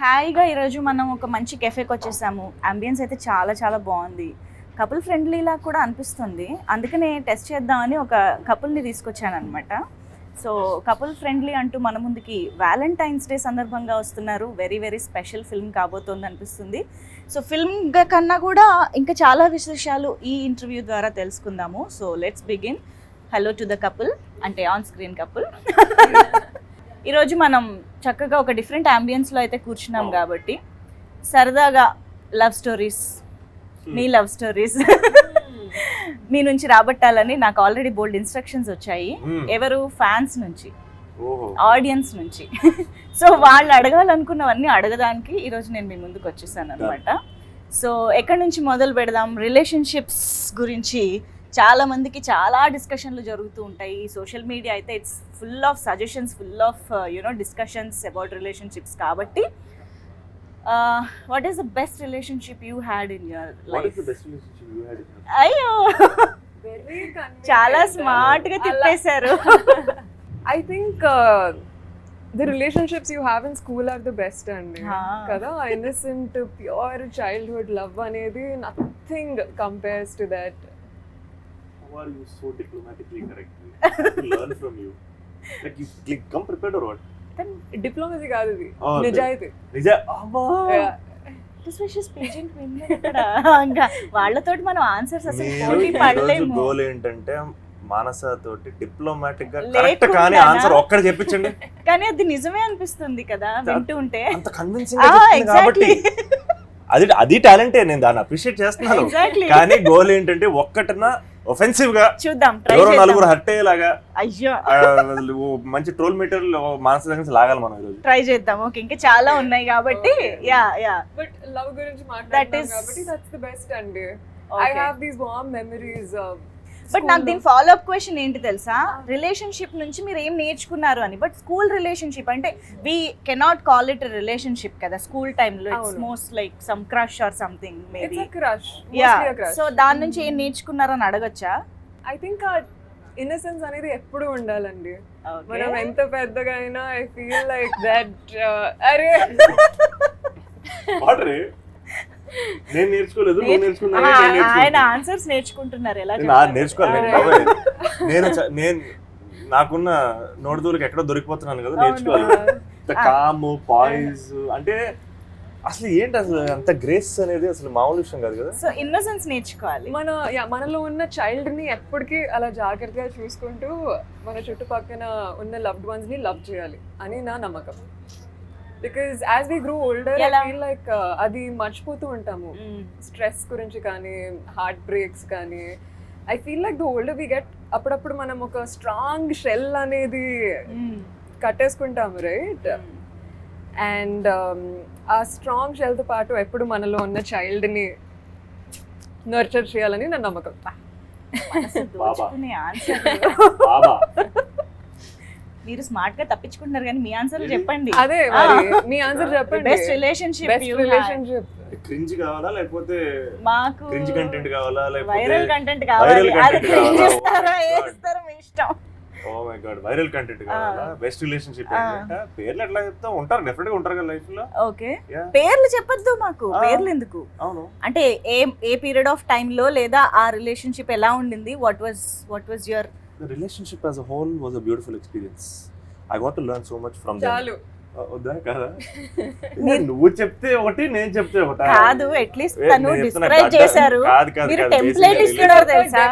హాయిగా ఈరోజు మనం ఒక మంచి కెఫేకి వచ్చేసాము. అంబియన్స్ అయితే చాలా చాలా బాగుంది. కపుల్ ఫ్రెండ్లీలా కూడా అనిపిస్తుంది. అందుకనే టెస్ట్ చేద్దామని ఒక కపుల్ని తీసుకొచ్చాను అనమాట. సో కపుల్ ఫ్రెండ్లీ అంటూ మన ముందుకి వ్యాలంటైన్స్ డే సందర్భంగా వస్తున్నారు. వెరీ వెరీ స్పెషల్ ఫిల్మ్ కాబోతోంది అనిపిస్తుంది. సో ఫిల్మ్ కన్నా కూడా ఇంకా చాలా విశేషాలు ఈ ఇంటర్వ్యూ ద్వారా తెలుసుకుందాము. So let's begin. Hello to the couple, అంటే ఆన్ స్క్రీన్ కపుల్. ఈరోజు మనం చక్కగా ఒక డిఫరెంట్ అంబియన్స్లో అయితే కూర్చున్నాం కాబట్టి సరదాగా లవ్ స్టోరీస్, మీ లవ్ స్టోరీస్ మీ నుంచి రాబట్టాలని నాకు ఆల్రెడీ బోల్డ్ ఇన్స్ట్రక్షన్స్ వచ్చాయి. ఎవరు? ఫ్యాన్స్ నుంచి, ఆడియన్స్ నుంచి. సో వాళ్ళు అడగాలనుకున్నవన్నీ అడగడానికి ఈరోజు నేను మీ ముందుకు వచ్చేసాను అనమాట. సో ఎక్కడి నుంచి మొదలు పెడదాం? రిలేషన్షిప్స్ గురించి చాలా మందికి చాలా డిస్కషన్లు జరుగుతూ ఉంటాయి. ఈ సోషల్ మీడియా అయితే it's full of suggestions, full of discussions about relationships. కాబట్టి what is the best relationship you had in your life? అయ్యో, చాలా స్మార్ట్ గా తిప్పేశారు. I think the relationships you have in school are the best and kada innocent pure childhood love anedi nothing compares to that. How are you so diplomatically correct? To learn from you. Like you come prepared or what? Then diplomacy kaadu idi, nijaayati. Amma. ఇంకా వాళ్ళతోటి మనం answers అసలు పోటీ పడలేము. Goal ఏంటంటే మానస తోటి diplomatic గా correct కానీ answer ఒక్కడే చెప్పించండి. కానీ అది నిజమే అనిపిస్తుంది కదా వింటూ ఉంటే. అంత కన్విన్సింగ్ గా చెప్తుంది కాబట్టి అది టాలెంటే, నేను దాన్ని అప్రిషియేట్ చేస్తున్నాను. కానీ గోల్ ఏంటంటే ఒక్కటన ఒఫెన్సివ్ గా చూద్దాం, ఎవరో నలుగురు హర్ట్ అయ్యేలాగా. అయ్యో, మంచి ట్రోల్ మీటర్ మానస దగ్గర లాగాలి మనం ఈరోజు. ట్రై చేద్దాం. ఓకే, ఇంకా చాలా ఉన్నాయి కాబట్టి. బట్ లవ్ గురించి మాట్లాడుతున్నాం కాబట్టి that's the best అండి. I have these warm memories of. But నాకు దీని ఫాలో అప్ క్వశ్చన్ ఏంటి తెలుసా? రిలేషన్షిప్ నుంచి మీరు ఏం నేర్చుకున్నారు అని. బట్ స్కూల్ రిలేషన్షిప్ అంటే we cannot call it relationship కదా. స్కూల్ టైంలో it's most like some crush or something maybe. So దాని నుంచి ఏం నేర్చుకున్నారు అని అడగచ్చా? ఐ థింక్ ఇన్నసెన్స్ అనేది ఎప్పుడు ఉండాలండి. మనం ఎంత పెద్దగా అయినా ఐ ఫీల్ లైక్ దట్ అరే నేను నేర్చుకోలేదు, ఆయన ఆన్సర్స్ నేర్చుకుంటున్నారు. ఎలా నేర్చుకోవాలి? నేను నాకున్న నోటిదూలకి ఎక్కడో దొరికిపోతున్నాను కదా, నేర్చుకోవాలి. కామ్ పాయిజ్ అంటే అసలు ఏంటి, అసలు అంత గ్రేస్ అనేది అసలు మామూలు విషయం కాదు కదా. సో ఇన్నోసెన్స్ నేర్చుకోవాలి. మనలో ఉన్న చైల్డ్ ని ఎప్పటికీ అలా జాగ్రత్తగా చూసుకుంటూ మన చుట్టుపక్కన ఉన్న లవ్డ్ వన్స్ ని లవ్ చేయాలి అని నా నమ్మకం. Because as we grow older I feel like అది మర్చిపోతూ ఉంటాము. స్ట్రెస్ గురించి కానీ, హార్ట్ బ్రేక్స్ కానీ. I feel like the older we get, అప్పుడప్పుడు మనం ఒక స్ట్రాంగ్ షెల్ అనేది కట్టేసుకుంటాము, రైట్? అండ్ ఆ స్ట్రాంగ్ షెల్తో పాటు ఎప్పుడు మనలో ఉన్న చైల్డ్ని నర్చర్ చేయాలని నా నమ్మకం. మీరు స్మార్ట్ గా తప్పించుకుంటున్నారు కానీ మీ ఆన్సర్ చెప్పండి. అదే మరి మీ ఆన్సర్ చెప్పండి. Best relationship. క్రింజ్ కావాలా లేకపోతే మాకు క్రింజ్ కంటెంట్ కావాలా లేకపోతే వైరల్ కంటెంట్ కావాలి? అది క్రింజ్ చేస్తారా వేస్తారా మీ ఇష్టం. Oh my God, viral content కావాలా? బెస్ట్ రిలేషన్షిప్ ఏంటంటే పేర్లు ఎట్లా చెప్తా ఉంటారు, డెఫినెట్ గా ఉంటారు కదా లైఫ్ లో. ఓకే, పేర్లు చెప్పొద్దు మాకు. పేర్లు ఎందుకు? అవును, అంటే ఏ పీరియడ్ ఆఫ్ టైం లో లేదా ఆ రిలేషన్షిప్ ఎలా ఉండింది? What was your The relationship as a whole was a beautiful experience. I got to learn so much from them. చాలు వద్దా కదా? నువ్వు చెప్తే ఒకటి, నేను చెప్తే ఒకటి కాదు. అట్లీస్ట్ తను డిస్క్రైబ్ చేశారు, మీరు టెంప్లేట్ ఇస్తున్నారు తెలుసా?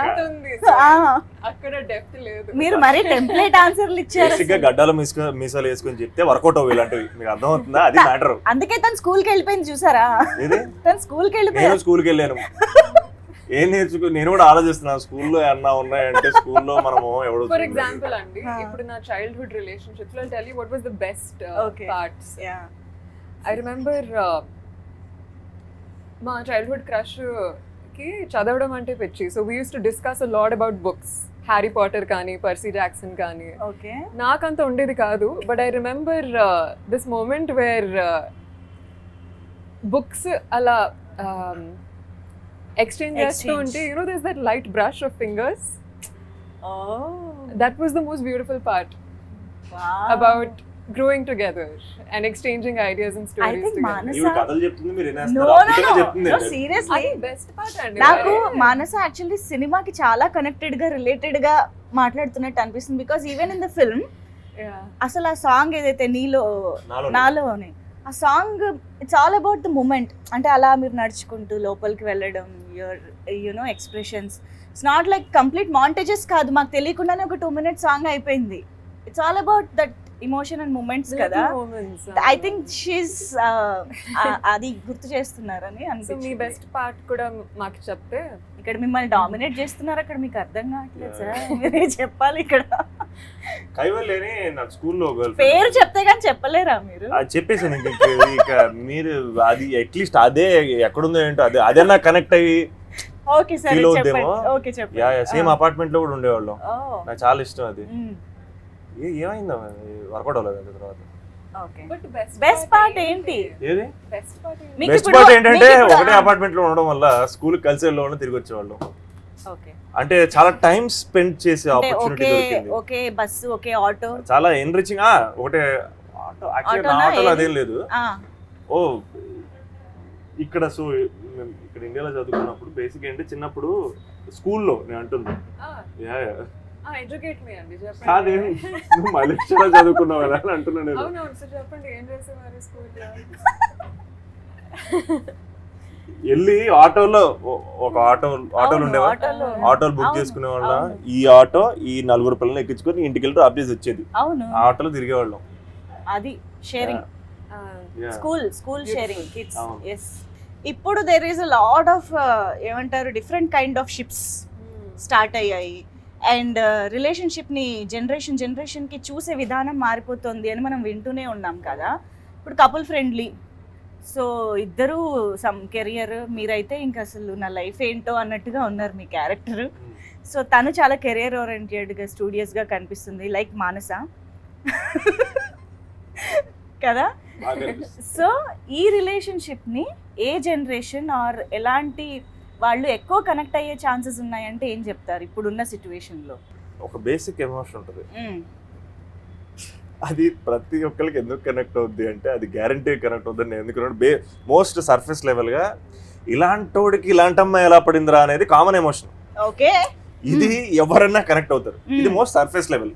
అక్కడ డెప్త్ లేదు. మీరు మరి టెంప్లేట్ ఆన్సర్లు ఇచ్చారు. బేసిక్ గా గడ్డాలు మీసాలు వేసుకొని చెప్తే వర్కౌట్ అవ్వాలి ఇలాంటివి. మీకు అర్థం అవుతుందా? అది మ్యాటర్. అందుకే తను స్కూల్ కి వెళ్ళిపోయింది చూసారా? తను స్కూల్ కి వెళ్ళిపోయింది. నేను స్కూల్ కి వెళ్ళాను. ఏం నేర్చుకో, నేను కూడా ఆలోచిస్తున్నాను స్కూల్లో ఏమన్నా ఉన్నాయంటే. స్కూల్లో మనము ఎవరు, ఫర్ ఎగ్జాంపుల్ అండి, ఇప్పుడు నా చైల్డ్హుడ్ రిలేషన్షిప్స్ లో tell you what was the best parts. I remember మా చైల్డ్హుడ్ క్రష్ కి చదవడం అంటే పిచ్చి. So we use to discuss a lot about books. Harry Potter కానీ, పర్సీ జాక్సన్ కానీ. నాకంత ఉండేది కాదు. But I remember this moment where books అలా exchange చేస్తూ ఉంటే, you know, there's that light brush of fingers. That was the most beautiful part. Wow. About growing together and exchanging ideas and I stories think together. Manasa- ఇవి కథలు చెప్తుంది మీరు No, వినేస్తారు no, అప్పటికే no. చెప్తుంది No, seriously. అది best part అండి. నాకు మానస actually సినిమాకి చాలా కనెక్టెడ్ గా రిలేటెడ్ గా మాట్లాడుతున్నట్టు అనిపిస్తుంది because even in the film Yeah. అసలు ఆ సాంగ్ ఏదైతే నాలోనే ఆ song it's all about the moment. అంటే అలా మీరు నడుచుకుంటూ లోపలికి వెళ్ళడం, your you know expressions, it's not like complete montages కాదు, మాకు తెలియకుండానే ఒక 2 minute సాంగ్ అయిపోయింది. It's all about that emotion and moments కదా. Little moments. I think she's అది గుర్తు చేస్తున్నారని సో మీ అనిపించింది. బెస్ట్ పార్ట్ కూడా మాకు చెప్తే. ఇక్కడ మిమ్మల్ని డామినేట్ చేస్తున్నారు, అక్కడ మీకు అర్థం కావట్లేదు సార్, మీరే చెప్పాలి. ఇక్కడ కైవల్యని నాకు స్కూల్లో పేరు చెప్తే కానీ చెప్పలేరా మీరు? అది చెప్పేసాను ఇక మీరు అది అట్లీస్ట్ అదే ఎక్కడుందో ఏంటో అదే అదే నాకు కనెక్ట్ అయ్యి ఓకే సరే ఫీల్ చెప్పండి. అవుద్దేమో. ఓకే చెప్పండి. యా సేమ్ అపార్ట్మెంట్ లో కూడా ఉండేవాళ్ళం. నాకు చాలా ఇష్టం అది. మ్మ్. ఏమైందో వర్కౌట్ అవ్వలేదు అది తర్వాత. ఓకే బట్ బెస్ట్ పార్ట్ ఏంటి? ఏది బెస్ట్ పార్ట్ మీకు బెస్ట్ ఇప్పుడు- పార్ట్ ఏంటంటే మీకు ఇప్పుడు- ఒకటే అపార్ట్మెంట్ లో ఉండడం వల్ల స్కూల్ కలిసి వెళ్ళేవాళ్ళం, తిరిగి వచ్చేవాళ్ళం. ఓకే అంటే చాలా టైం స్పెండ్ చేసే అంటే ఆపర్చునిటీ ఓకే దొరికింది. Okay bus, okay auto. చాలా ఎన్రిచింగ్. ఒకటే ఆటో యాక్చువల్లీ నా ఆటోనా ఆటోలో ఏది? అదేం లేదు. ఆ, ఓ ఇక్కడ సో ఇక్కడ ఇండియాలో చదువుకున్నప్పుడు బేసిక్ ఏంటి చిన్నప్పుడు స్కూల్లో నేను అంటుంది ఎడ్యుకేట్ మీ అండి కాదే చెప్పండి. నువ్వు మలేషియాలో చదువుకున్నావు కదా అని అంటున్నాను నేను. అవునవును సార్ చెప్పండి ఏం చేసేవారు స్కూల్లో. వెళ్ళి ఆటోలో ఒక ఆటోలు అవును, ఉండేవా, ఆటోలో. ఆటోలు బుక్ అవును, చేసుకునే వాళ్ళ. అవును. ఈ ఆటో ఈ 4 పిల్లల్ని ఎక్కించుకొని ఇంటికి వెళ్ళి డ్రాప్ చేసి వచ్చేది. అవును, ఆ ఆటోలో తిరిగేవాళ్ళం. అది sharing. Yeah. School sharing kids. అవును. ఎస్. ఇప్పుడు there is a lot of ఏమంటారు different kind of ships start అయ్యాయి. అండ్ రిలేషన్షిప్ని జనరేషన్కి చూసే విధానం మారిపోతుంది అని మనం వింటూనే ఉన్నాం కదా. ఇప్పుడు కపుల్ ఫ్రెండ్లీ, సో ఇద్దరు సమ్ కెరియర్, మీరైతే ఇంకా అసలు నా లైఫ్ ఏంటో అన్నట్టుగా ఉన్నారు మీ క్యారెక్టర్. సో తను చాలా కెరియర్ ఓరియంటెడ్గా స్టూడియస్గా కనిపిస్తుంది, లైక్ మానస కదా. సో ఈ రిలేషన్షిప్ని ఏ జనరేషన్ ఆర్ ఎలాంటి వాళ్ళు ఎక్కువ కనెక్ట్ అయ్యే ఛాన్సెస్ ఉన్నాయంటే ఏం చెప్తారు ఇప్పుడున్న సిచ్యువేషన్లో? ఒక బేసిక్ ఎమోషన్ ఉంటుంది, అది ప్రతి ఒక్కరికి ఎందుకు కనెక్ట్ అవుద్ది అంటే అది గ్యారంటీ కనెక్ట్ అవుద్ది. నేను ఎందుకంటే మోస్ట్ సర్ఫేస్ లెవెల్గా ఇలాంటోడికి ఇలాంటి అమ్మాయి ఎలా పడిందిరా అనేది కామన్ ఎమోషన్. ఓకే, ఇది ఎవరన్నా కనెక్ట్ అవుతారు. ఇది మోస్ట్ సర్ఫేస్ లెవెల్.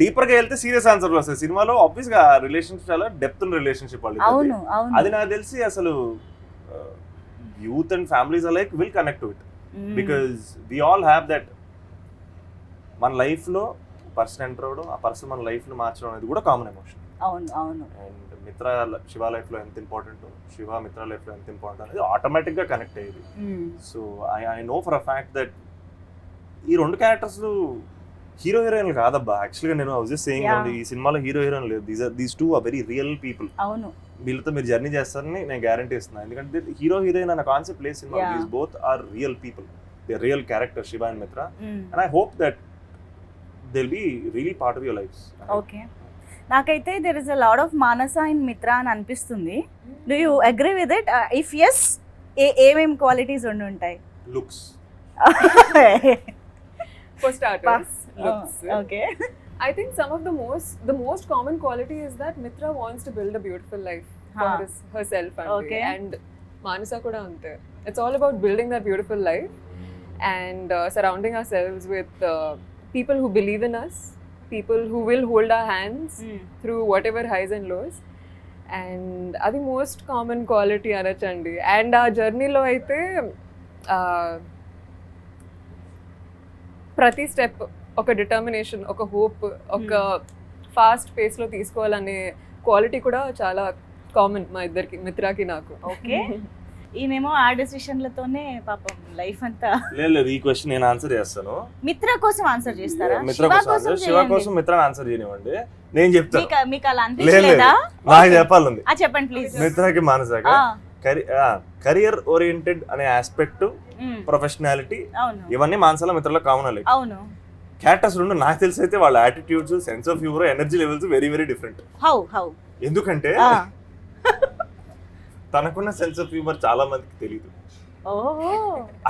డీపర్ గా వెళ్తే సీరియస్ ఆన్సర్లు వస్తాయి. సినిమాలో ఆబ్వియస్ గా రిలేషన్షిప్ చాలా డెప్త్ ఉన్న రిలేషన్షిప్ వాళ్ళు. అవును అవును. అది నాకు తెలిసి అసలు youth and families alike will connect to it because we all have that. మన లైఫ్ లో పర్సన్ ఎంటర్ అవడం, ఆ పర్సన్ మన లైఫ్ ని మార్చడం అనేది కూడా కామన్ ఎమోషన్. అవును అవును. అండ్ మిత్ర శివ లైఫ్ లో ఎంత ఇంపార్టెంట్, శివ మిత్ర లైఫ్ లో ఎంత ఇంపార్టెంట్ అనేది ఆటోమేటిక్ గా కనెక్ట్ అయ్యేది. So I know for a fact that ఈ 2 క్యారెక్టర్స్ హీరో హీరోయిన్లు కాదబ్బా. యాక్చువల్గా నేను ఐ వాజ్ జస్ట్ సేయింగ్ ఈ సినిమాలో హీరో హీరోయిన్ లేదు. These 2 are very real people. అవును, వీళ్ళతో మీరు జర్నీ చేస్తారని నేను గ్యారంటీ ఇస్తున్నాను. ఎందుకంటే హీరో హీరోయిన్ అనే కాన్సెప్ట్ లేదు సినిమా. These both are real people, they are real character Shiva and Mitra. And I hope that they will be really part of your lifes. Okay, నాకైతే there is a lot of Manasa in Mitra అని అనిపిస్తుంది. Do you agree with it? If yes, ఏమేమి qualities ఉండి ఉంటాయి? Looks. For starters, looks. Okay. I think some of the most common quality is that Mitra wants to build a beautiful life for herself Okay. and Manasa kuda ante. It's all about building that beautiful life and surrounding ourselves with people who believe in us, people who will hold our hands through whatever highs and lows. And అది most common quality అనొచ్చండి. And ఆ జర్నీలో అయితే ప్రతి step ఒక determination, ఒక hope, ఒక fast పేస్లో తీసుకోవాలనే quality కూడా చాలా కామన్ మా ఇద్దరికి, మిత్రాకి నాకు. ఓకే, ఈమెమో ఆ డెసిషన్లతోనే పాపం లైఫ్ అంతా. లేదు, ఈ క్వశ్చన్ నేను ఆన్సర్ చేస్తాను. మిత్ర కోసం ఆన్సర్ చేస్తారా? మిత్ర కోసం, శివ కోసం మిత్ర ఆన్సర్ చేయనివ్వండి, నేను చెప్తాను. మీకు అలా లేదు అనిపించలేదా? నాకు చెప్పాలండి. చెప్పండి ప్లీజ్. మిత్రకి మానసాక కెరియర్ ఓరియంటెడ్ అనే ఆస్పెక్ట్, ప్రొఫెషనాలిటీ, అవును ఇవన్నీ మానసాల మిత్రలో కామన్. అవును. క్యారెక్టర్స్ 2 నాకు తెలిసి అయితే వాళ్ళ attitudes, sense of humour, energy levels very very different. How ఎందుకంటే తనకున్న సెన్స్ ఆఫ్ హ్యూమర్ చాలా మందికి తెలియదు.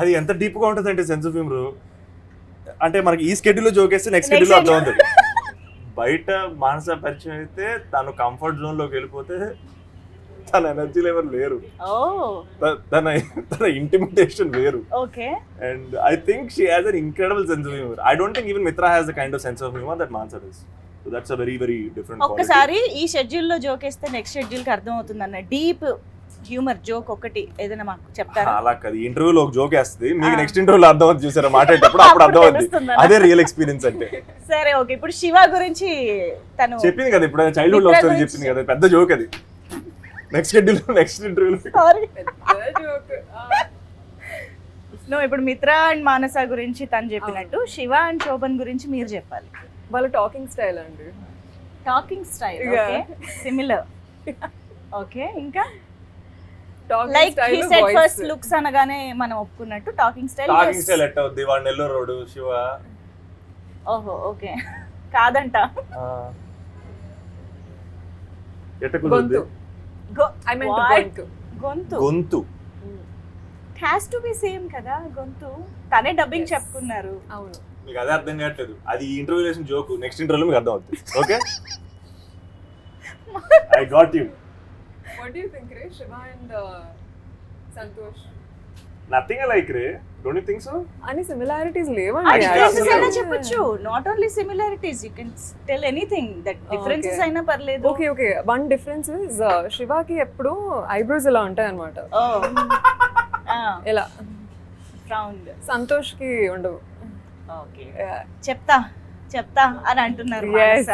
అది ఎంత డీప్ గా ఉంటుంది అంటే సెన్స్ ఆఫ్ హ్యూమర్ అంటే మనకి ఈ స్కెడ్యూల్ లో జోకేస్తే నెక్స్ట్ స్కెడ్యూల్ అర్థం అవుతుంది. బయట మానస పరిచయం అయితే తను కంఫర్ట్ జోన్ లోకి వెళ్ళిపోతే తన ఎనర్జీ లెవెల్ వేరు, ఓ తన ఇంటిమిటేషన్ వేరు. Okay. And I think she has an incredible sense of humour. I don't think even Mitra has the kind of sense of humour that Manasa does. So that's a very very different. ఒక్కసారి ఈ schedule లో joke వేస్తే next schedule కి అర్థం అవుతుంది అన్న deep humour joke ఒకటి ఏదైనా మాకు చెప్తారా? అలా కాదు, ఇంటర్వ్యూలో ఒక జోక్ వేస్తుంది, మీకు నెక్స్ట్ ఇంటర్వ్యూలో అర్థం అవుతుంది చూసారా మాట్లాడేటప్పుడు, అప్పుడు అర్థం అవుతుంది. అదే రియల్ ఎక్స్పీరియన్స్ అంటే. సరే ఓకే, ఇప్పుడు శివ గురించి తను చెప్పింది కదా ఇప్పుడు, చైల్డ్హుడ్ లవ్ స్టోరీ చెప్పింది కదా, పెద్ద జోక్ అది. నెక్స్ట్ షెడ్యూల్ నెక్స్ట్ ఇంటర్వ్యూలో నువ్వు ఇప్పుడు మిత్ర అండ్ మానస గురించి తను చెప్పినట్టు శివ అండ్ శోభన్ గురించి మీరు చెప్పాలి. వాళ్ళ టాకింగ్ స్టైల్ అండి. Talking style okay similar. Okay, ఇంకా talking like style, he said first looks అనగానే మనం ఒప్పుకున్నట్టు టాకింగ్ స్టైల్ ఎట్ట అవుద్ది? వాడు నెల్లూరు రోడ్ శివ. ఓహో ఓకే, కాదంట. ఎట్ట కుదురుద్ది? ఐ మీన్ గొంతు గొంతు హ్యాస్ టు బి సేమ్ కదా గొంతు. తనే డబ్బింగ్ చెప్పుకున్నారు. అవును, మీకు అదే అర్థం కావట్లేదు. అది ఇంటర్వ్యూ చేసిన జోక్, నెక్స్ట్ ఇంటర్వ్యూలో మీకు అర్థం అవుతుంది. Okay, I got you. What do you think Ray Shiva and Santosh? Nothing like Ray, don't you think so? అని సిమిలారిటీస్ ఆ లేవండి. డిఫరెన్సెస్ అయినా చెప్పొచ్చు, not only similarities, you can tell anything that differences అయినా పర్లేదు. Okay okay, one difference is శివాకి ఎప్పుడు eyebrows ఇలా ఉంటాయి అన్నమాట, ఇలా. రౌండ్. సంతోష్ కి ఉండవు. ఓకే, చెప్తా అని అంటున్నారు మానస.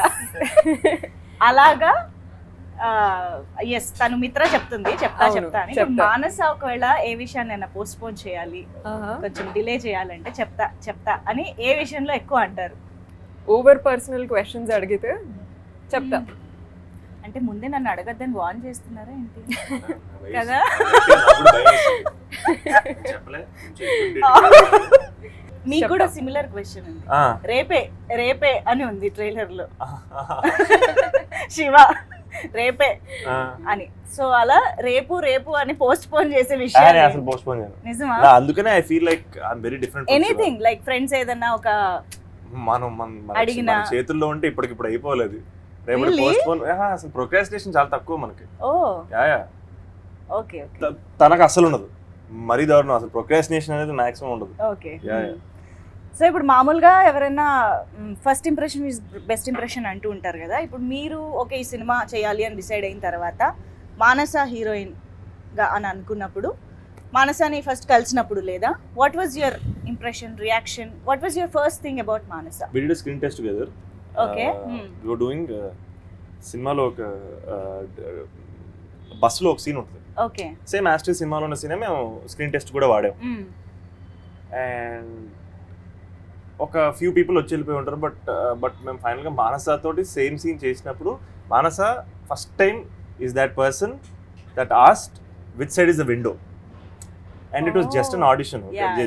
అలాగా ఎస్, తను మిత్ర చెప్తుంది చెప్తా అని. ఇప్పుడు మానస ఒకవేళ ఏ విషయాన్ని పోస్ట్ పోన్ చేయాలి, కొంచెం డిలే చేయాలంటే చెప్తా అని ఏ విషయంలో ఎక్కువ అంటారు? ఓవర్ పర్సనల్ క్వశ్చన్స్ అడిగితే చెప్తా. అంటే ముందే నన్ను అడగద్దని వార్న్ చేస్తున్నారా ఏంటి కదా? మీకు కూడా సిమిలర్ క్వశ్చన్ ఉంది. రేపే అని ఉంది ట్రైలర్ లో, శివ రేపే అని. సో అలా రేపు అని పోస్ట్ పోన్ చేసే విషయాలు అసలు పోస్ట్ పోన్ చేయను. నిజమా? అందుకనే I feel like I am very different. Anything like friends ఏదన్నా ఒక మన చేతుల్లో ఉంటే ఇప్పటికిప్పుడు అయిపోలేదు. రేపు పోస్ట్ పోన్, అసలు ప్రోక్రాస్టినేషన్ చాలా తక్కువ మనకి. ఓ యా ఓకే, తనకు అసలు ఉండదు, మరీ దారుణం. అసలు ప్రోక్రాస్టినేషన్ అనేది మాక్సిమం ఉండదు. ఓకే. సో ఇప్పుడు మామూలుగా ఎవరైనా first impression is best impression అంటూ ఉంటారు కదా. ఇప్పుడు మీరు ఓకే ఈ సినిమా చేయాలి అని డిసైడ్ అయిన తర్వాత మానస హీరోయిన్గా అని అనుకున్నప్పుడు, మానసాని ఫస్ట్ కలిసినప్పుడు లేదా what was your impression, reaction? What was your first thing about Manasa? We did screen test together. Okay, we were doing సినిమాలో ఒక బస్సులో ఒక సీన్ ఉంటుంది. ఓకే, సేమ్ యాస్ట్రీ సినిమాలో ఉన్న సీనే మేము స్క్రీన్ టెస్ట్ కూడా వాడాం. అండ్ ఒక ఫ్యూ పీపుల్ వచ్చి వెళ్ళిపోయి ఉంటారు. బట్ మేము ఫైనల్గా మానస తోటి సేమ్ సీన్ చేసినప్పుడు Manasa first time is that person that asked which side is the window. And it was just an audition,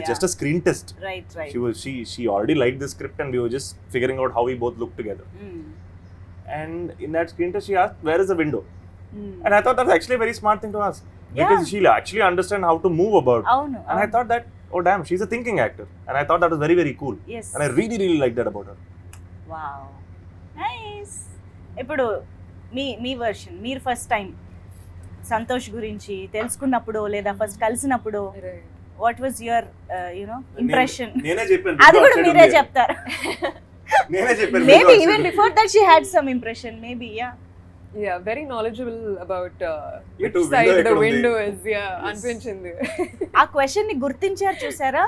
just a screen test. Right. She already liked the script and we were just figuring out how we both look together. And in that screen test she asked, where is the window? And I thought that's actually a very smart thing to ask, because she'll actually understand how to move about. And I thought that, oh damn, she's a thinking actor. And I thought that was very very cool. Yes. And I really really liked that about her. Wow, nice. ఇప్పుడు మీ version, మీరు first time Santosh గురించి తెలుసుకున్నప్పుడు లేదా first కలిసినప్పుడు what was your impression? నేనే చెప్పాను, అది కూడా మీరే చెప్తారు. నేనే చెప్పాను. Maybe even before that she had some impression, maybe. Yeah, very knowledgeable about ఎటు which side window the window is. అనిపించింది. ఆ క్వశ్చన్ ని గుర్తించారు చూసారా?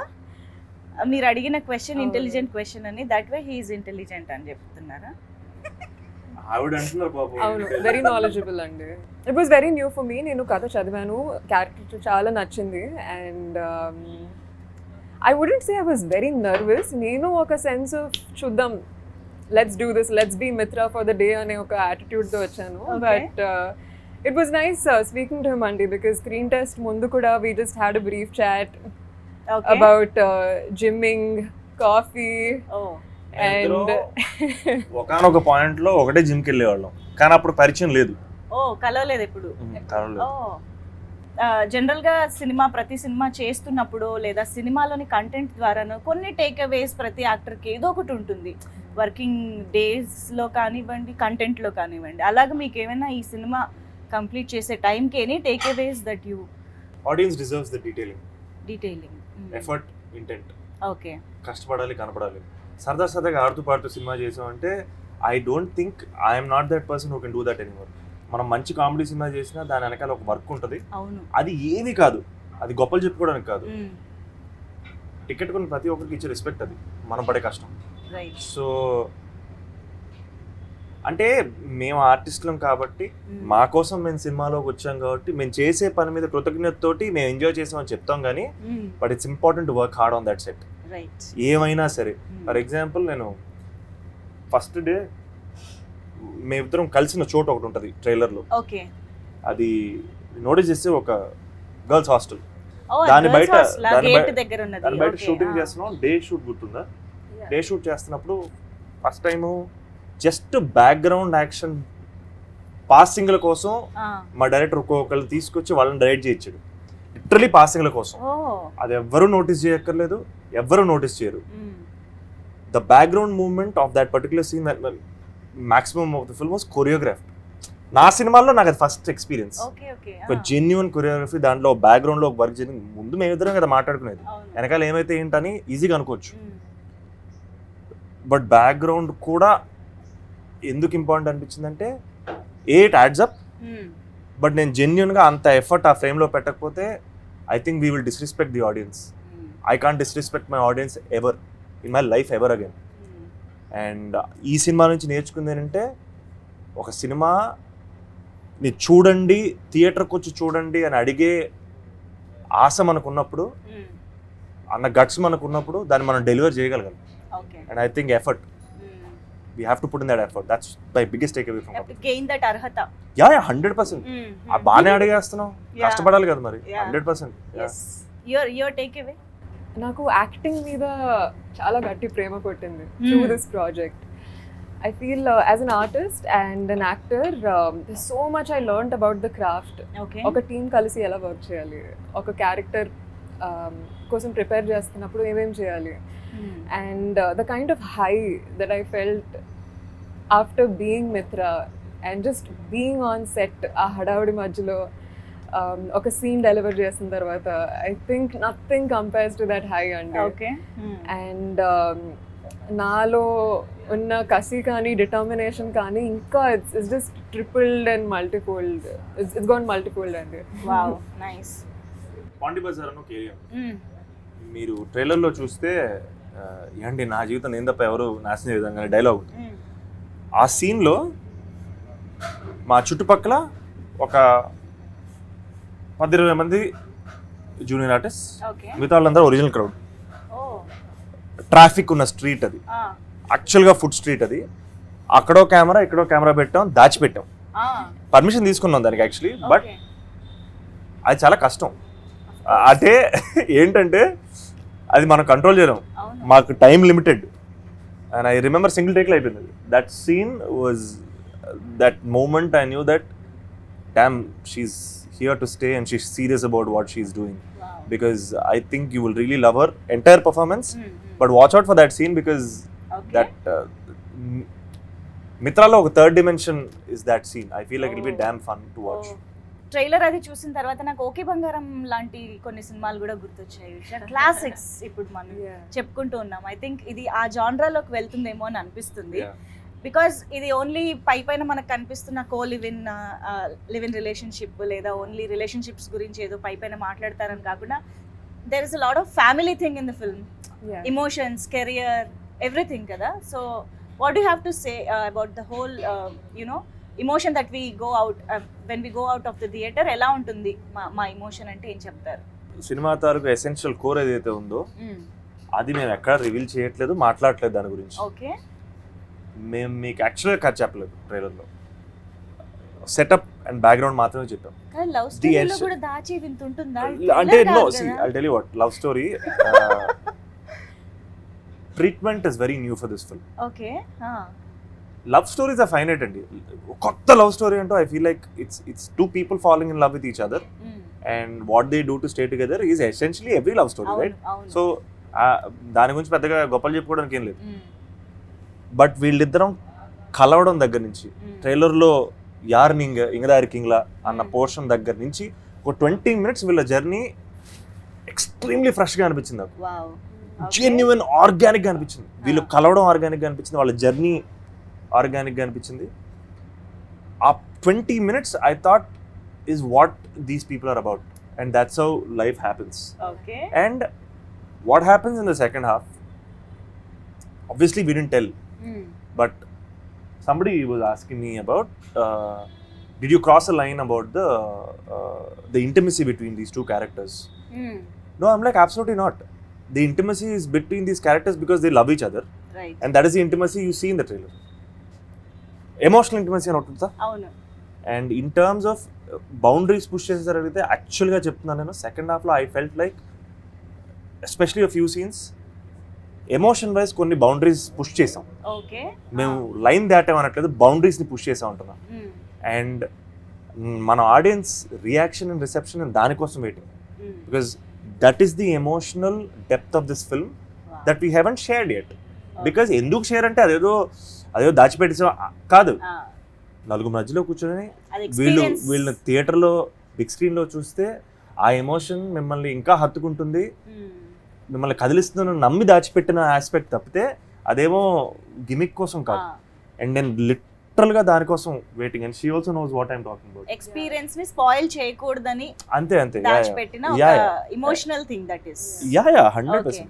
మీరు అడిగిన క్వశ్చన్ ఇంటెలిజెంట్ క్వశ్చన్ అని, that way he is intelligent అని చెప్తున్నారా? ఆవిడ అంటున్నారు పాపం. అవును, వెరీ నాలెడ్జబుల్ అండి. It was very new for me. నేను కథ చదివాను, క్యారెక్టర్ చాలా నచ్చింది. And I wouldn't say I was very nervous. నేను ఒక సెన్స్ ఆఫ్ చూద్దాం, let's do this, let's be Mitra for the day అనే ఒక యాటిట్యూడ్తో వచ్చాను. But it was nice speaking to him అండి, బికాస్ స్క్రీన్ టెస్ట్ ముందు కూడా we just had a brief chat about gymming, coffee. And ఒకనొక పాయింట్ లో ఒకటే జిమ్ కి వెళ్ళేవాళ్ళం, కానీ అప్పుడు పరిచయం లేదు. కలవలేదు ఎప్పుడు. జనరల్ గా ప్రతి సినిమా చేస్తున్నప్పుడు లేదా సినిమాలోని కంటెంట్ ద్వారాను కొన్ని టేక్ అవేస్ ప్రతి యాక్టర్ కి ఏదో ఒకటి ఉంటుంది. వర్కింగ్ డేస్లో కానివ్వండి, కంటెంట్లో కానివ్వండి, అలాగే మీకు ఏమైనా ఈ సినిమా కంప్లీట్ చేసే టైంకి any takeaways that you audience deserves the detailing, detailing? Effort, intent. Okay. కష్టపడాలి, కనపడాలి. సరదాగా ఆడుతూ పాడుతూ సినిమా చేసామంటే I don't think I'm not that person who can do that anymore. మనం మంచి కామెడీ సినిమా చేసినా దాని వెనకాల ఒక వర్క్ ఉంటుంది. అవును. అది ఏమీ కాదు, అది గొప్పలు చెప్పుకోవడానికి కాదు. టికెట్ కొన్ని ప్రతి ఒక్కరికి ఇచ్చే రెస్పెక్ట్ అది మనం పడే కష్టం. సో అంటే మేము ఆర్టిస్టులం కాబట్టి మా కోసం మేము సినిమాలోకి వచ్చాం కాబట్టి మేము చేసే పని మీద కృతజ్ఞతతోటి మేము ఎంజాయ్ చేసామని చెప్తాం కానీ but it's important to work hard on that set. ఏమైనా సరే, ఫర్ ఎగ్జాంపుల్ నేను ఫస్ట్ డే మేమిద్దరం కలిసిన చోటు ఒకటి ఉంటుంది ట్రైలర్లో. ఓకే. అది నోటీస్ చేస్తే ఒక గర్ల్స్ హాస్టల్, దాని బయట షూటింగ్ చేస్తున్నాం. డే షూట్ గుర్తుందా? డే షూట్ చేస్తున్నప్పుడు first time just background action పాసింగ్ల కోసం మా డైరెక్టర్ ఒక్కొక్కళ్ళు తీసుకొచ్చి వాళ్ళని డైరెక్ట్ చేయించాడు. లిటరలీ పాసింగ్ల కోసం. అది ఎవ్వరూ నోటీస్ చేయక్కర్లేదు, ఎవ్వరూ నోటీస్ చేయరు. The background movement of that particular scene, maximum of the film was choreograph. నా సినిమాల్లో నాకు అది ఫస్ట్ ఎక్స్పీరియన్స్. ఒక జెన్యున్ కొరియోగ్రఫీ, దాంట్లో బ్యాక్గ్రౌండ్ లో వర్క్ చేయడం. ముందు మేమిద్దరం కదా మాట్లాడుకునేది, వెనకాల ఏమైతే ఏంటని ఈజీగా అనుకోవచ్చు. బట్ బ్యాక్గ్రౌండ్ కూడా ఎందుకు ఇంపార్టెంట్ అనిపించిందంటే ఇట్ యాడ్స్ అప్. బట్ నేను జెన్యున్గా అంత ఎఫర్ట్ ఆ ఫ్రేమ్లో పెట్టకపోతే I think we will disrespect the audience. I can't disrespect my audience ever in my life ever again. And ఈ సినిమా నుంచి నేర్చుకుంది ఏంటంటే, ఒక సినిమా ని చూడండి, థియేటర్కి వచ్చి చూడండి అని అడిగే ఆశ మనకున్నప్పుడు, అన్న గట్స్ మనకున్నప్పుడు దాన్ని మనం డెలివర్ చేయగలగాలి. And I think effort, we have to put in that effort. That's my biggest takeaway from Couple. Gain that arhata. Yeah, 100%. ఆ బానే అడిగేస్తున్నాం, కష్టపడాలి కదా మరి. 100%. Yes. Your takeaway? నాకు యాక్టింగ్ మీద చాలా గట్టి ప్రేమ కొట్టింది through this project. I feel as an artist and an actor, there's so much I learned about the craft. Okay. ఒక టీం కలిసి ఎలా వర్క్ చేయాలి, ఒక క్యారెక్టర్ కోసం ప్రిపేర్ చేస్తున్నప్పుడు ఏమేం చేయాలి. And the kind of high that I felt after being Mitra and just being on set, ఆ హడావుడి మధ్యలో ఒక సీన్ డెలివర్ చేసిన తర్వాత, I think nothing compares to that high అండి. Okay. And నాలో ఉన్న కసి కానీ డిటర్మినేషన్ కానీ ఇంకా it's just tripled and multifold. It's gone multifold అండి. Wow, nice. పాండి బజార్ అని ఒక ఏరియా, మీరు ట్రైలర్లో చూస్తే ఏంటి నా జీవితం నేను తప్ప ఎవరు నాశనం విధంగా డైలాగ్. ఆ సీన్లో మా చుట్టుపక్కల ఒక 10-20 మంది జూనియర్ ఆర్టిస్ట్, మిగతా వాళ్ళందరూ ఒరిజినల్ క్రౌడ్. ట్రాఫిక్ ఉన్న స్ట్రీట్ అది, యాక్చువల్గా ఫుడ్ స్ట్రీట్ అది. అక్కడో కెమెరా ఇక్కడో కెమెరా పెట్టాం, దాచిపెట్టాం. పర్మిషన్ తీసుకున్నాం దానికి యాక్చువల్లీ, బట్ అది చాలా కష్టం. అంటే ఏంటంటే అది మనం కంట్రోల్ చేయలేం, మాకు time limited. And I remember single టేక్లో అయిపోయింది. That scene was that moment I knew that damn she's here to stay and she's serious about what she's doing. Because I think you will really love her entire performance. But watch out for that scene because that Mitra lo oka third dimension is that scene. I feel like it will be damn fun to watch. Trailer అది చూసిన తర్వాత నాకు okay బంగారం లాంటి కొన్ని సినిమాలు కూడా గుర్తొచ్చాయి. Classics ఇప్పుడు మనం చెప్పుకుంటూ ఉన్నాం. ఐ థింక్ ఇది ఆ జానరాలోకి వెళ్తుందేమో అని అనిపిస్తుంది. బికాజ్ ఇది ఓన్లీ పైన మనకు కనిపిస్తున్న లివ్ ఇన్ రిలేషన్షిప్ లేదా ఓన్లీ రిలేషన్షిప్స్ గురించి ఏదో పైన మాట్లాడతారని కాకుండా there is a lot of family thing in the film, emotions, career, everything కదా. So what you have to say about the whole you know emotion that we go out when we go out of the theatre? ఎలా ఉంటుంది మా emotion అంటే ఏం చెప్తారు? Cinema తాలూకు essential core ఏదైతే ఉందో అది మేము ఎక్కడ రివీల్ చేయట్లేదు, మాట్లాడట్లేదు దాని గురించి. ఓకే. మేము మీకు యాక్చువల్గా కథ చెప్పలేదు ట్రైలర్లో, సెటప్ అండ్ బ్యాక్గ్రౌండ్ మాత్రమే చెప్పాం. లవ్ స్టోరీలో కూడా దాచి వింత ఉంటుందా అంటే? No, see I'll tell you what, love story treatment is very new for this film. Okay. Love stories are finite అండి. కొత్త లవ్ స్టోరీ అంటూ I feel like it's two people falling in love with each other and what they do to stay together is essentially every love story, right? So దాని గురించి పెద్దగా గొప్పలు చెప్పుకోవడానికి ఏం లేదు. బట్ వీళ్ళిద్దరం కలవడం దగ్గర నుంచి ట్రైలర్లో యార్ ఇంగదా ఇరికింగ్లా అన్న పోర్షన్ దగ్గర నుంచి ఒక 20 minutes వీళ్ళ జర్నీ ఎక్స్ట్రీమ్లీ ఫ్రెష్గా అనిపించింది నాకు. వావ్ జెన్యున్ ఆర్గానిక్గా అనిపించింది. వీళ్ళు కలవడం ఆర్గానిక్గా అనిపించింది, వాళ్ళ జర్నీ ఆర్గానిక్గా అనిపించింది. ఆ 20 minutes I thought is what these people are about and that's how life happens. Okay and what happens in the second half obviously we didn't tell, but somebody was asking me about did you cross a line about the intimacy between these two characters. No, I'm like absolutely not. The intimacy is between these characters because they love each other, right and that is the intimacy you see in the trailer. Emotional intimacy అని ఉంటుంది. అవును And in terms of boundaries push చేసేసారు అయితే యాక్చువల్గా చెప్తున్నాను నేను, second హాఫ్లో I felt like especially a few scenes emotion wise కొన్ని బౌండరీస్ పుష్ చేసాం. ఓకే మేము లైన్ దాటామనట్లేదు, బౌండరీస్ని పుష్ చేసాం అంటున్నాం. అండ్ మన ఆడియన్స్ రియాక్షన్ అండ్ రిసెప్షన్ దానికోసం waiting, because that is the emotional depth of this film that we haven't shared yet. Because ఎందుకు share అంటే అదేదో దాచిపెట్టేసాం కాదు, నలుగురు మధ్యలో కూర్చొని వీళ్ళని థియేటర్లో బిగ్ స్క్రీన్లో చూస్తే ఆ ఎమోషన్ మిమ్మల్ని ఇంకా హత్తుకుంటుంది, మిమ్మల్ని కదిలిస్తుందని నమ్మి దాచిపెట్టిన ఆస్పెక్ట్ తప్పితే అదేమో గిమిక్ కోసం కాదు. అండ్ నేను లిటరల్గా దానికోసం waiting. And she also knows what I'm talking about. Experience ని స్పాయిల్ చేయకూడదని అంతే అంతే దాచిపెట్టిన ఒక emotional thing that is. Yeah 100%.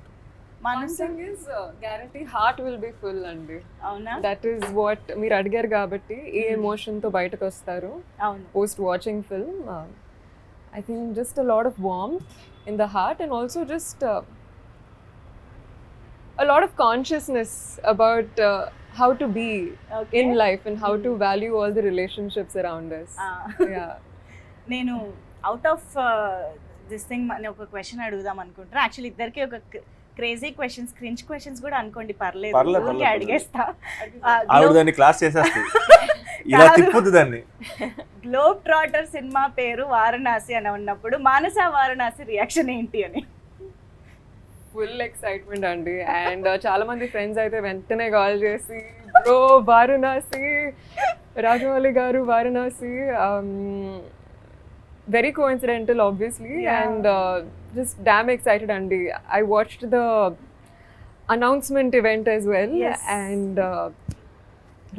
One thing is guarantee heart will be full అండి. అవునా? That is what మీరు అడిగారు కాబట్టి ఏ ఎమోషన్ తో బయటకు వస్తారు అవును. Post watching film. I think just a lot of warmth in the heart and also just a lot of consciousness about how to be in life and how to value all the relationships around us. Yeah. నేను out of this thing ఒక question అడుగుదాం అనుకుంటున్నా. Actually ఇద్దరికి ఒక crazy questions, cringe questions కూడా అనుకోండి, పర్లేదు, ఊరికే అడిగేస్తా. ఆవిడ దాన్ని క్లాస్ చేసేస్తుంది, ఇలా తిప్పుతుంది దాన్ని. గ్లోబ్ ట్రాటర్ సినిమా పేరు వారణాసి అని ఉన్నప్పుడు మానస వారణాసి రియాక్షన్ ఏంటి అని? ఫుల్ ఎక్సైట్మెంట్ అండి. అండ్ చాలా మంది ఫ్రెండ్స్ అయితే వెంటనే కాల్ చేసి బ్రో వారణాసి, రాజమౌళి గారు Varanasi, very coincidental obviously. Yeah. And just damn excited andi. I watched the announcement event as well. Yes. And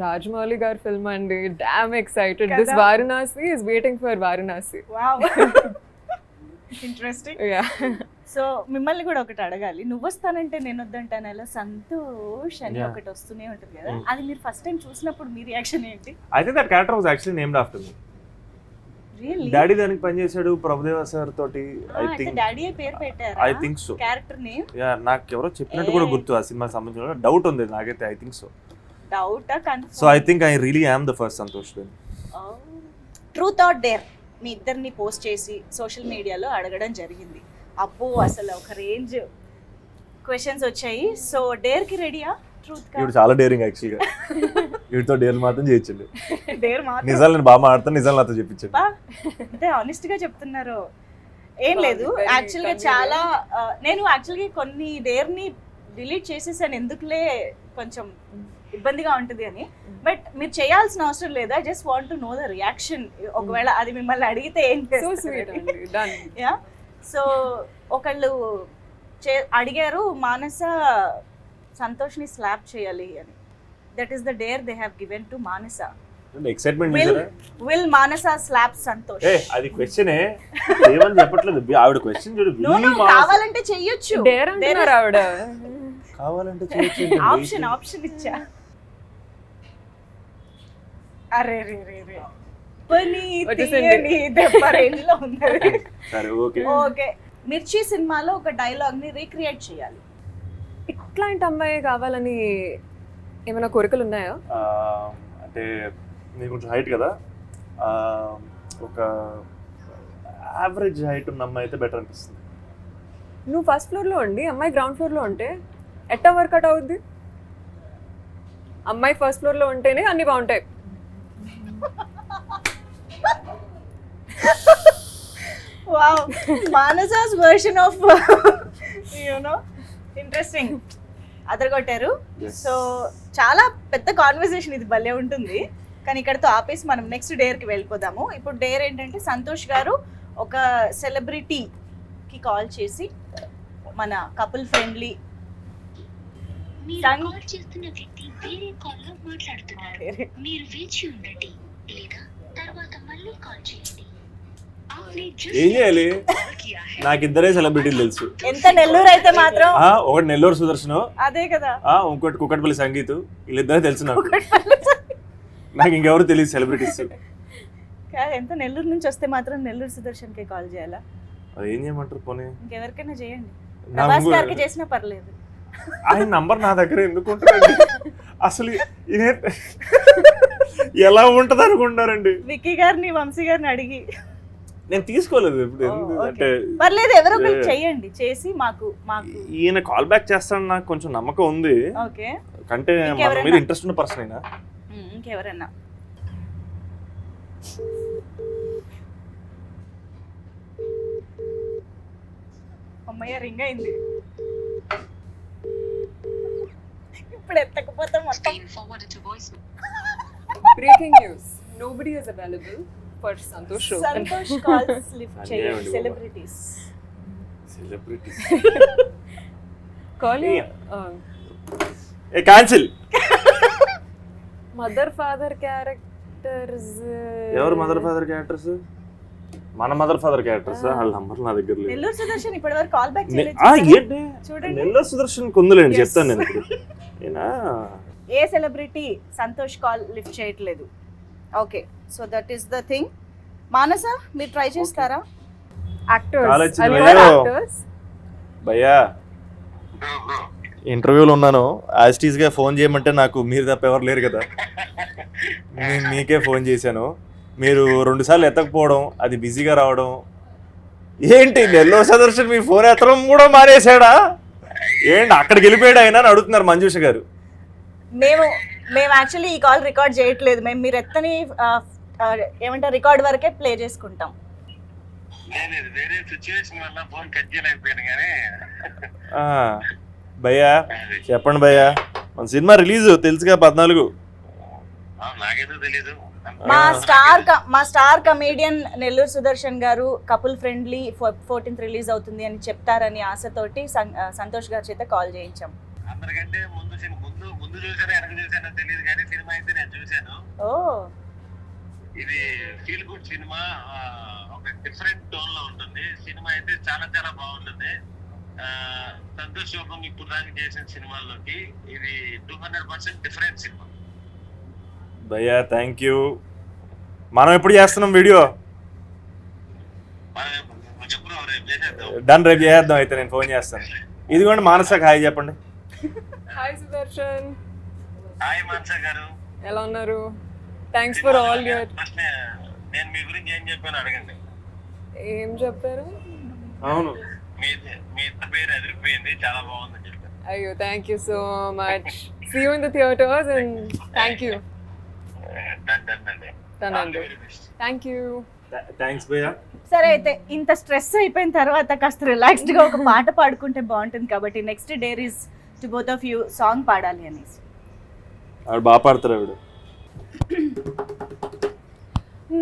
Rajamouli gar film andi, damn excited. Kada? This Varanasi is waiting for Varanasi. Wow. Interesting. Yeah. So మిమ్మల్ని కూడా ఒకటి అడగాలి. నువ్వు వస్తానంటే నేను వద్దంటాను అలా సంతోష్ అని ఒకటి వస్తూనే ఉంటుంది కదా, అది మీరు ఫస్ట్ టైం చూసినప్పుడు మీ రియాక్షన్ ఏంటి? I think that character was actually named after me. Daddy దానికి పనిచేశాడు ప్రభుదేవ సార్ తోటి. ఐ థింక్ డాడీ పేరు పెట్టారా? I think so. Character name yeah, నాకు ఎవరో చెప్పినట్టు కూడా గుర్తు ఆ సినిమాకి సంబంధించిన డౌట్ ఉంది నాకైతే. I think so. డౌటా confirm? So I think I really am the first Santosh then. Truth or dare మీ ఇద్దరిని పోస్ట్ చేసి సోషల్ మీడియాలో అడగడం జరిగింది. అబ్బో అసలు ఒక రేంజ్ క్వశ్చన్స్ వచ్చాయి. సో డేర్ కి రెడీయా? ట్రూత్ కా? ఇవి చాలా డేరింగ్ యాక్చువల్గా. వీటితో డేర్ మాత్రం చేయించండి. డేర్ మాత్రం నిజాలు నేను బాగా మాట్లాడతాను, నిజాలు నాతో చెప్పించండి. అంటే ఆనెస్ట్ గా చెప్తున్నారు. ఏం లేదు, యాక్చువల్గా చాలా నేను యాక్చువల్గా కొన్ని డేర్ని డిలీట్ చేసేసాను, ఎందుకులే కొంచెం ఇబ్బందిగా ఉంటుంది అని. బట్ మీరు చేయాల్సిన అవసరం లేదు. I just want to know the reaction. ఒకవేళ అది మిమ్మల్ని అడిగితే ఏం చేస్తారు? సో ఒకళ్ళు అడిగారు మానస సంతోష్ని స్లాప్ చేయాలి అని. That is the dare they have given to Manasa. Excitement చూసారా? Will Manasa slap Santosh? అది క్వశ్చనే, ఏమని చెప్పట్లేదు. ఆవిడ క్వశ్చన్ చూడు. కావాలంటే చెయ్యొచ్చు, డేర్ అంటున్నారు ఆవిడ. కావాలంటే చేయొచ్చు. ఆప్షన్ ఇచ్చా. అరే రే రే రే పని తీయని దెబ్బ రేంజ్ లో ఉన్నది. సరే ఓకే. ఓకే, మిర్చి సినిమాలో ఒక డైలాగ్ ని రీక్రియేట్ చేయాలి. ఇట్లాంటి అమ్మాయి కావాలని ఏమైనా కోరికలు ఉన్నాయా? అంటే నేను కొంచెం హైట్ కదా, ఒక యావరేజ్ హైట్ ఉన్న అమ్మాయి అయితే బెటర్ అనిపిస్తుంది. నువ్వు ఫస్ట్ ఫ్లోర్లో ఉండి అమ్మాయి గ్రౌండ్ ఫ్లోర్లో ఉంటే ఎట్టా వర్కౌట్ అవుద్ది? అమ్మాయి ఫస్ట్ ఫ్లోర్లో ఉంటేనే అన్నీ బాగుంటాయి. Wow, Manasa's version of you know interesting. అదరగొట్టారు. సో చాలా పెద్ద కాన్వర్సేషన్ ఇది, భలే ఉంటుంది. కానీ ఇక్కడతో ఆపేసి మనం నెక్స్ట్ డేర్కి వెళ్ళిపోదాము. ఇప్పుడు డేర్ ఏంటంటే సంతోష్ గారు ఒక సెలబ్రిటీకి కాల్ చేసి మన కపుల్ ఫ్రెండ్లీ మీరు కాల్ చేస్తున్న వ్యక్తి వేరే కాల్లో మాట్లాడుతున్నారు. మీరు వేచి ఉండండి లేదా తర్వాత మళ్ళీ కాల్ చేయండి. आपने जिस ఏం చేయాలి? कॉल किया है నాకు ఇద్దరే సెలబ్రిటీలు తెలుసు. ఎంత నెల్లూరు అయితే మాత్రం ఒకటి నెల్లూరు సుదర్శన్, అదే కదా. ఇంకోటి కుక్కట్పల్లి సంగీత్. వీళ్ళిద్దరే తెలుసు నాకు. నాకు ఇంకెవరు తెలియదు సెలబ్రిటీస్. ఎంత నెల్లూరు నుంచి వస్తే మాత్రం నెల్లూరు సుదర్శన్కి కాల్ చేయాలా? అది ఏం చేయమంటారు పోనీ? ఇంకెవరికైనా చేయండి, నాకు ప్రభాస్ గారికి చేసినా పర్లేదు. ఆయన నంబర్ నా దగ్గర ఎందుకు ఉంటుందండి? అసలు ఎలా ఉంటది అనుకుంటారండి? విక్కీ గారిని వంశీ గారిని అడిగి నేను తీసుకోలేదు ఇప్పుడు. అంటే పర్లేదు, ఎవరో ఒకరికి చెయ్యండి, చేసి మాకు ఈయన కాల్ బ్యాక్ చేస్తాను నాకు కొంచెం నమ్మకం ఉంది. ఓకే, అంటే మన మీద ఇంట్రెస్ట్ ఉన్న పర్సన్ అయినా. ఇంకెవరన్నా అమ్మయ్య రింగ్ అయింది. ఇప్పుడు ఎత్తకపోతే మొత్తం being forwarded to voicemail. Breaking news, nobody is available for Santosh show. Santosh calls lift చేయండి. అదేమండి celebrities call cancel. Mother father characters. ఎవరు మదర్ ఫాదర్ క్యారెక్టర్స్? మన మదర్ ఫాదర్ క్యారెక్టర్స్. వాళ్ళ నంబర్ నా దగ్గర లేదు. నెల్లూరు సుదర్శన్ ఇప్పటి వరకు కాల్ బ్యాక్ ఏంటి చూడండి. నెల్లూరు సుదర్శన్ కొందులేండి, చెప్తాను నేను ఇప్పుడు. ఏ సెలబ్రిటీ సంతోష్ కాల్ లిఫ్ట్ చేయట్లేదు. Okay, so that is the thing. Manasa, మీరు ట్రై చేస్తారా? Call యాక్టర్స్, వచ్చింది భయ్యా. ఇంటర్వ్యూలో ఉన్నాను. యాస్టీస్గా ఫోన్ చేయమంటే నాకు మీరు తప్ప ఎవరు లేరు కదా, నేను మీకే ఫోన్ చేశాను. మీరు 2 సార్లు ఎత్తకపోవడం, అది బిజీగా రావడం. ఏంటి నెల్లూరు సుదర్శన్ మీ ఫోన్ ఎత్తడం కూడా మానేశాడా? ఏంటి అక్కడికి వెళ్ళిపోయాడు ఆయన అని అడుగుతున్నారు మంజుష గారు. మేము యాక్చువల్లీ ఈ కాల్ రికార్డ్ చేయట్లేదు. మేము మీరు ఎత్తని ఏమంటారు రికార్డ్ వరకే ప్లే చేసుకుంటాం. నేను వేరే సిచ్యువేషన్ వల్ల ఫోన్ కట్ చేయలేకపోయాను కానీ భయ్యా చెప్పండి భయ్యా, మన సినిమా రిలీజ్ తెలుసుగా 14. నాకేదో తెలీదు. మా స్టార్ కమేడియన్ నెల్లూరు సుదర్శన్ గారు కపుల్ ఫ్రెండ్లీ 14th రిలీజ్ అవుతుంది అని చెప్తారని ఆశతోటి సంతోష్ గారి చేత కాల్ చేయించాం. అందరికంటే ముందు చూసానో వెనక చూసానో తెలియదు కానీ సినిమా అయితే నేను చూశాను. ఓ, ఇది ఫీల్ గుడ్ సినిమా, ఒక డిఫరెంట్ టోన్ లో ఉంటుంది. సినిమా అయితే చాలా చాలా బాగుంటుంది. సంతోష్ యోగం ఇప్పుడు దాకా చేసిన సినిమాల్లోకి ఇది 200% డిఫరెంట్ సినిమా. భయ్యా థ్యాంక్ యూ. మనం ఎప్పుడు చేస్తున్నాం వీడియో? చెప్పు, రేపు చేసేద్దాం. డన్, రేపు చేద్దాం. అయితే నేను ఫోన్ చేస్తాను. ఇదిగోండి మానసకి హాయ్ చెప్పండి. హాయ్ సుదర్శన్, హాయ్ మాన్సా గారు, ఎలా ఉన్నారు? Thanks for all your. First నేను మీ గురించి ఏం చెప్పాను అడగండి. ఏం చెప్పారు? అవును, మీ ఇద్దరు పేరు ఎదిరిపోయింది, చాలా బాగుందని చెప్పారు. అయ్యో, thank you so much. See you in the theatres and thank you. Thank you. Thanks భయ్యా. సరే అయితే ఇంత స్ట్రెస్ అయిపోయిన తర్వాత కాస్త రిలాక్స్డ్ గా ఒక పాట పాడుకుంటే బాగుంటుంది కాబట్టి next dare is to both of you song పాడాలి అనేసి. ఆవిడ బాగా పాడతారు ఆవిడ.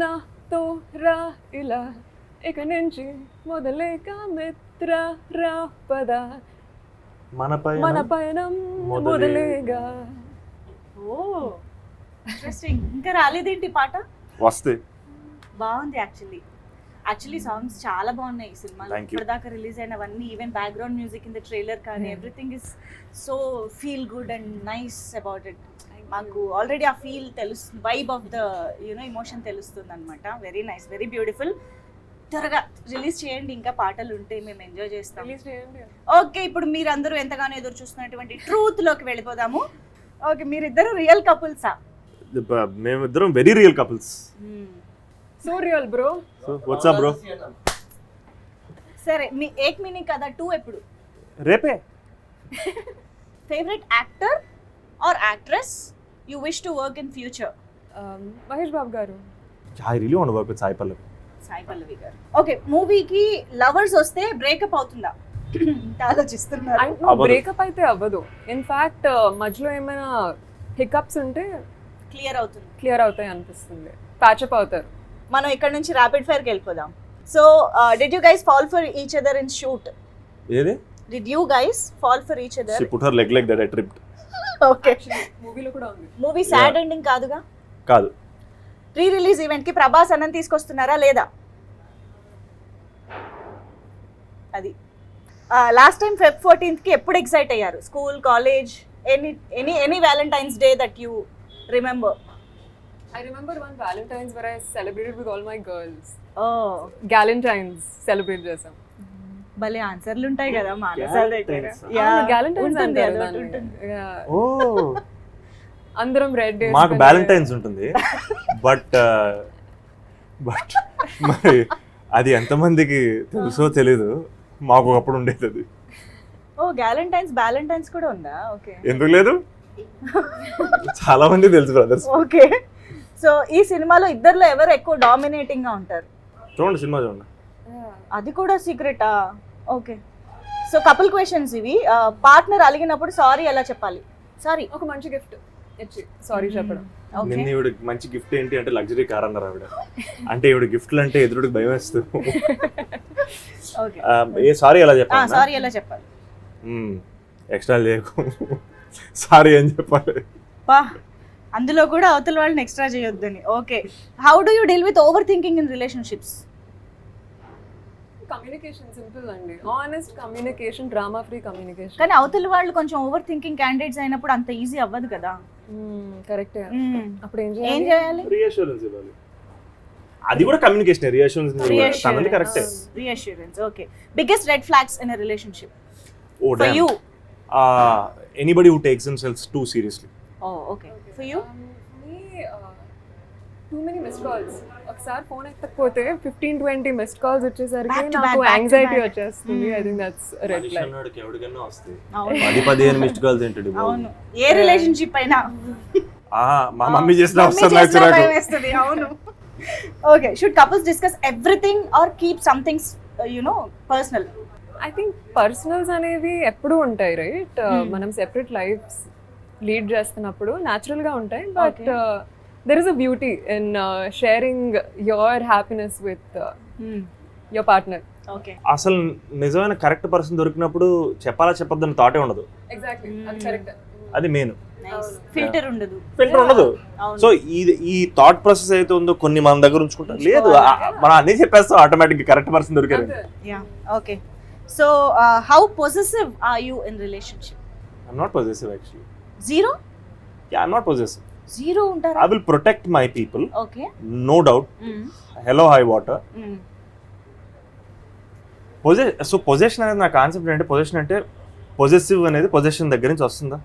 నాతో రా ఇలా ఇక నుంచి మొదలేక మిత్ర రా పద మన పయనం మొదలేగా. ఓ ఇంట్రెస్టింగ్. ఇంకా రాలేదేంటి పాట? వస్తే బాగుంది. యాక్చువల్లీ సాంగ్స్ చాలా బాగున్నాయి ఈ సినిమాలో. ఇప్పటిదాకా రిలీజ్ అయినవన్నీ, even background music in the trailer కానీ everything is so feel good and nice about it. మాకు ఆల్రెడీ ఆ ఫీల్ తెలుస్తుంది, వైబ్ ఆఫ్ ద ఎమోషన్ తెలుస్తుంది అనమాట. Very nice, very beautiful. త్వరగా రిలీజ్ చేయండి, ఇంకా పాటలు ఉంటే మేము ఎంజాయ్ చేస్తాం. ఓకే, ఇప్పుడు మీరందరూ ఎంతగానో ఎదురు చూస్తున్నటువంటి ట్రూత్ లోకి వెళ్ళిపోదాము. ఓకే, మీరిద్దరు రియల్ కపుల్సా? మేమిద్దరం very real couples. So real bro. What's up bro? సరే, మీ ఏక్ మినీ కదా 2 ఎప్పుడు? రేపే. Favourite actor or actress you wish to work in future? Mahesh Babu garu. I really want to work with Sai Pallavi. Sai Pallavi garu. Okay, మూవీకి లవర్స్ వస్తే బ్రేకప్ అవుతుందా? ఆలోచిస్తున్నారు. బ్రేకప్ అయితే అవ్వదు. ఇన్ఫాక్ట్ మధ్యలో ఏమైనా హికప్స్ ఉంటే క్లియర్ అవుతుంది. క్లియర్ అవుతాయి అనిపిస్తుంది, ప్యాచప్ అవుతారు. మనం ఇక్కడ నుంచి ర్యాపిడ్ ఫైర్కి వెళ్ళిపోదాం. So did you guys fall for each other in shoot? ఏది? Did you guys fall for each other? She put her leg like that, I tripped. Okay. మూవీలో కూడా ఉంది. మూవీ సాడ్ ఎండింగ్ కాదుగా? కాదు. ప్రీ రిలీజ్ ఈవెంట్ కి ప్రభాస్ అన్నం తీసుకొస్తున్నారా లేదా? అది లాస్ట్ టైం Feb 14th కి ఎప్పుడు ఎక్సైట్ అయ్యారు? School, college, any Valentine's day that you remember? I remember one Valentine's where I celebrated with all my girls. Oh, Galentine's celebrate చేసాం. భలే ఆన్సర్లు ఉంటాయి కదా మానస దగ్గర. Galentine's ఉంటుంది, అంటారు అదొకటి దాన్ని. ఉంటుంది. Yeah. ఓ, అందరం రెడ్ డే. మాకు వ్యాలంటైన్స్ ఉంటుంది, బట్ మరి అది ఎంతమందికి తెలుసో తెలీదు, మాకు ఒకప్పుడు ఉండేది అది. ఓ, బ్యాలంటైన్స్ కూడా ఉందా? ఓకే. ఎందుకు లేదు, చాలా మంది తెలుసు బ్రదర్స్. ఓకే. సో ఈ సినిమాలో ఇద్దర్లో ఎవరు ఎక్కువ డామినేటింగ్ గా ఉంటారు? చూడండి, సినిమా చూడండి. అది కూడా సీక్రెటా? ఓకే. సో కపుల్ క్వశ్చన్స్ ఇవి. పార్ట్నర్ అలిగినప్పుడు సారీ ఎలా చెప్పాలి? సారీ. ఒక మంచి గిఫ్ట్ ఇచ్చి సారీ చెప్పడం. ఓకే. నిన్న ఈవిడ మంచి గిఫ్ట్ ఏంటి అంటే లగ్జరీ కార్ అన్నారు ఆవిడ. అంటే ఈవిడ గిఫ్ట్లు అంటే ఎదురుడికి భయం వేస్తుంది. ఓకే. ఏ సారీ ఎలా చెప్పాలి? సారీ ఎలా చెప్పాలి? ఎక్స్ట్రా లేకు, సారీ అని చెప్పాలి. పా, అందులో కూడా అవతల వాళ్ళని ఎక్స్ట్రా చేయొద్దని. Okay. How do you deal with over thinking in relationships? Communication simple అండి. Honest communication, drama free communication. కానీ అవతల వాళ్ళు కొంచెం ఓవర్ థింకింగ్ క్యాండిడేట్స్ అయినప్పుడు అంత ఈజీ అవ్వదు కదా. కరెక్టే. అప్పుడు ఏం ఏం చేయాలి? చేయాలి? రీఅష్యూరెన్స్ ఇవ్వాలి. అది కూడా కమ్యూనికేషన్. రీఅష్యూరెన్స్ కరెక్టే. Reassurance. Okay. Biggest red flags in a relationship oh for you? Anybody who takes themselves too seriously. Oh, okay. For you? Too many missed calls. ఒకసారి ఫోన్ ఎత్తకపోతే 15-20 మిస్డ్ కాల్స్ వచ్చేసరికి Back to నాకు back, anxiety back. వచ్చేస్తుంది. I think that's red flag. ఎవరికైనా వస్తాయి అవును. 10-15 missed calls ఏంటండి? అవును. ఏ రిలేషన్షిప్ అయినా మా మమ్మీ చేసిన మమ్మీ అవసరం నాకు చేసినా చిరాకు. భయం వేస్తుంది. అవును. Okay. Should couples discuss everything or keep something personal? I think personals అనేవి ఎప్పుడూ ఉంటాయి, రైట్? మనం సెపరేట్ లైఫ్స్ లీడ్ చేస్తున్నప్పుడు న్యాచురల్ గా ఉంటాయి, but there is a beauty in sharing your happiness with your partner. Okay. అసలు నిజమైన కరెక్ట్ పర్సన్ దొరికినప్పుడు చెప్పాలా చెప్పొద్దని థాటే ఉండదు. ఎగ్జాక్ట్లీ, అది కరెక్ట్. అది మెయిన్. ఫిల్టర్ ఉండదు. ఫిల్టర్ ఉండదు. అవును. సో ఈ థాట్ ప్రాసెస్ అయితే ఉందో కొన్ని మన దగ్గర ఉంచుకుంటాం. లేదు, మనం అన్ని చెప్పేస్తాం ఆటోమేటిక్ కరెక్ట్ పర్సన్ దొరికారు. Yeah. Okay. So how possessive are you in relationship? I'm not possessive actually. Zero? Yeah, I'm not possessive. Zero ఉంటారా? I will protect my people, okay. No doubt. Hello hi water. So possession అనేది నా concept అంటే, possession అంటే possessive అనేది possession దగ్గర నుంచి వస్తుందా?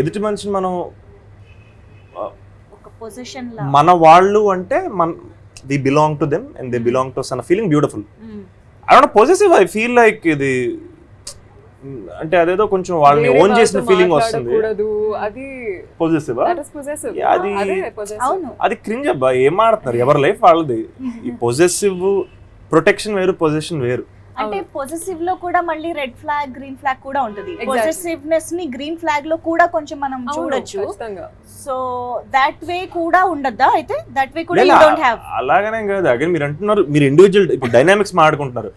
ఎదుటి మనిషిని మనం ఒక పొజిషన్ లా మన వాళ్ళు అంటే they belong to them and they belong to us అన్న feeling beautiful. I don't possessive. I feel like ఇది అంటే అదేదో కొంచెం వాళ్ళని ఓన్ చేసిన ఫీలింగ్ వస్తుంది. అది పొజెసివ్. అది అవును. అది క్రింజ్ అబ్బా. ఏం ఆడుతున్నారు? ఎవరి లైఫ్ వాళ్ళది. ఈ పొజెసివ్ ప్రొటెక్షన్ వేరు, పొజెషన్ వేరు. అంటే పొజెసివ్ లో కూడా మళ్ళీ రెడ్ ఫ్లాగ్, గ్రీన్ ఫ్లాగ్ కూడా ఉంటుంది. Exactly. పొజెసివ్నెస్ ని గ్రీన్ ఫ్లాగ్ లో కూడా కొంచెం మనం చూడొచ్చు. సో దట్ వే కూడా ఉండద్దా? అయితే దట్ వే కూడా యు డోంట్ హావ్. అలాగనే కాదు. అగైన్ మీరు అంటున్నారు, మీరు ఇండివిజువల్ ఇప్పుడు డైనామిక్స్ మాట్లాడుకుంటున్నారు.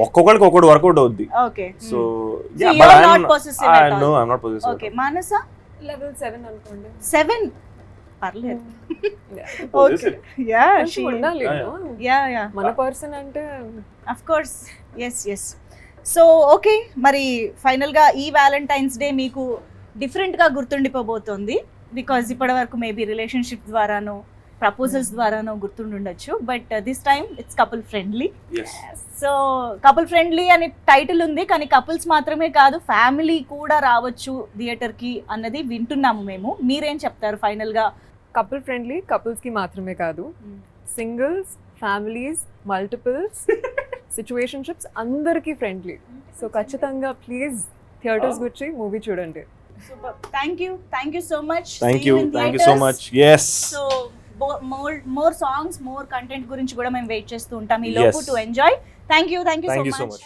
ఒక్కొక్కరికి ఒక్కొక్కటి వర్కౌట్ అవుద్ది. Okay. So you are not possessive at all. no, I'm not possessive. Okay. Manasa level 7 అనుకోండి. 7 పర్లేదు. Possessive. యా, కొంచెం ఉండాలి. యా. మన పర్సన్ అంటే of course. Yes. So okay, మరి ఫైనల్గా ఈ వ్యాలంటైన్స్ డే మీకు డిఫరెంట్గా గుర్తుండిపోబోతోంది. బికాజ్ ఇప్పటి వరకు మేబీ రిలేషన్షిప్ ద్వారానో ప్రపోజల్స్ ద్వారానో గుర్తుండొచ్చు, but this time it's couple friendly. Yes. So couple friendly అని టైటిల్ ఉంది, కానీ కపుల్స్ మాత్రమే కాదు ఫ్యామిలీ కూడా రావచ్చు థియేటర్కి అన్నది వింటున్నాము మేము. మీరేం చెప్తారు ఫైనల్గా? కపుల్ ఫ్రెండ్లీ కపుల్స్ కి మాత్రమే కాదు, సింగిల్స్, ఫ్యామిలీస్, మల్టిపుల్స్, సిచ్యువేషన్షిప్స్ అందరికీ ఫ్రెండ్లీ. సో ఖచ్చితంగా ప్లీజ్ థియేటర్స్ వచ్చి మూవీ చూడండి. Super. Thank you so much. Thank you so much. Yes. So more songs, more content గురించి కూడా మేము వెయిట్ చేస్తూ ఉంటాం ఈ లోపు to enjoy. Thank you so much. Thank you so much.